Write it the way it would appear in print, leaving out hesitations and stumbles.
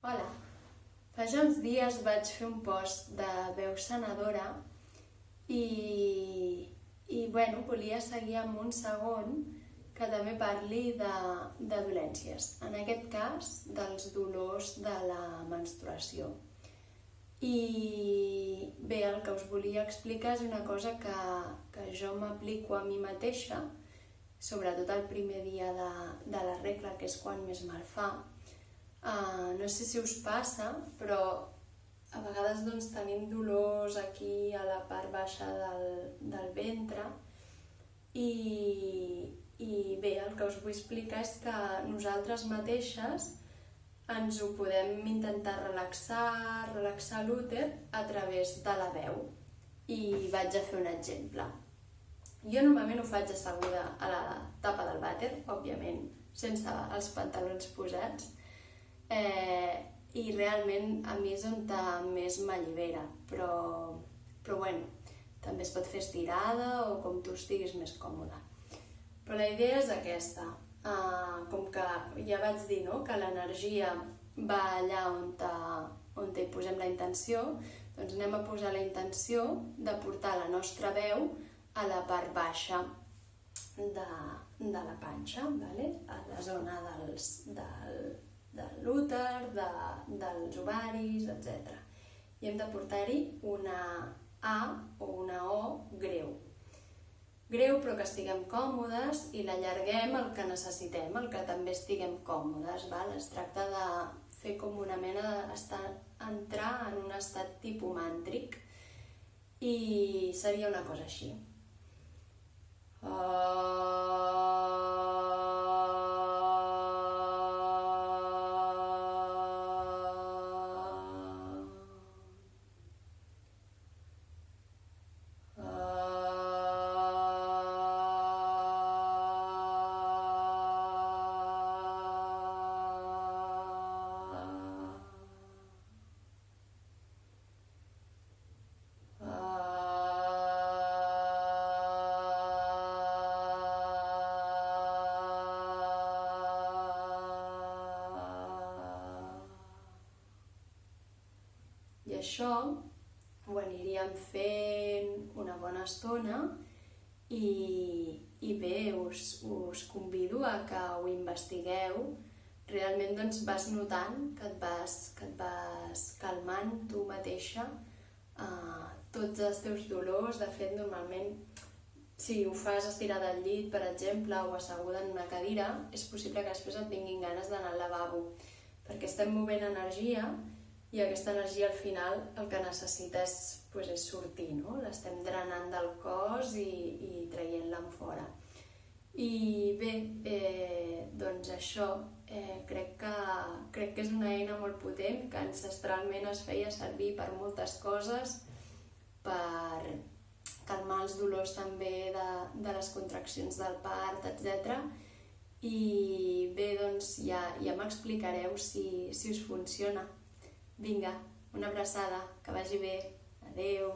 Hola, fa ja uns dies vaig fer un post de veu sanadora i volia seguir amb un segon que també parli de dolències, en aquest cas dels dolors de la menstruació. I bé, el que us volia explicar és una cosa que jo m'aplico a mi mateixa, sobretot el primer dia de la regla, que és quan més mal fa. No sé si us passa, però a vegades tenim dolors aquí a la part baixa del ventre i bé, el que us vull explicar és que nosaltres mateixes ens ho podem intentar relaxar l'úter a través de la veu. I vaig a fer un exemple. Jo normalment ho faig asseguda a la tapa del vàter, òbviament sense els pantalons posats, i realment a mi és on més m'allibera, però també es pot fer estirada o com tu estiguis més còmode. Però la idea és aquesta, com que ja vaig dir que l'energia va allà on hi posem la intenció, doncs anem a posar la intenció de portar la nostra veu a la part baixa de la panxa, a la zona de l'úter, dels ovaris, etc. I hem de portar-hi una A o una O greu. Greu, però que estiguem còmodes i l'allarguem el que necessitem, el que també estiguem còmodes. Es tracta de fer com una mena d'entrar en un estat tipus màntric i seria una cosa així. I això ho aniríem fent una bona estona i bé, us convido a que ho investigueu. Realment vas notant que et vas calmant tu mateixa tots els teus dolors. De fet, normalment, si ho fas estirada al llit, per exemple, o asseguda en una cadira, és possible que després et vinguin ganes d'anar al lavabo, perquè estem movent energia i aquesta energia al final el que necessita és sortir, l'estem drenant del cos i traient-la enfora. I bé, doncs això, crec que és una eina molt potent que ancestralment es feia servir per moltes coses, per calmar els dolors també de les contraccions del part, etc. I bé, doncs ja m'explicareu si us funciona. Vinga, una abraçada, que vagi bé. Adeu!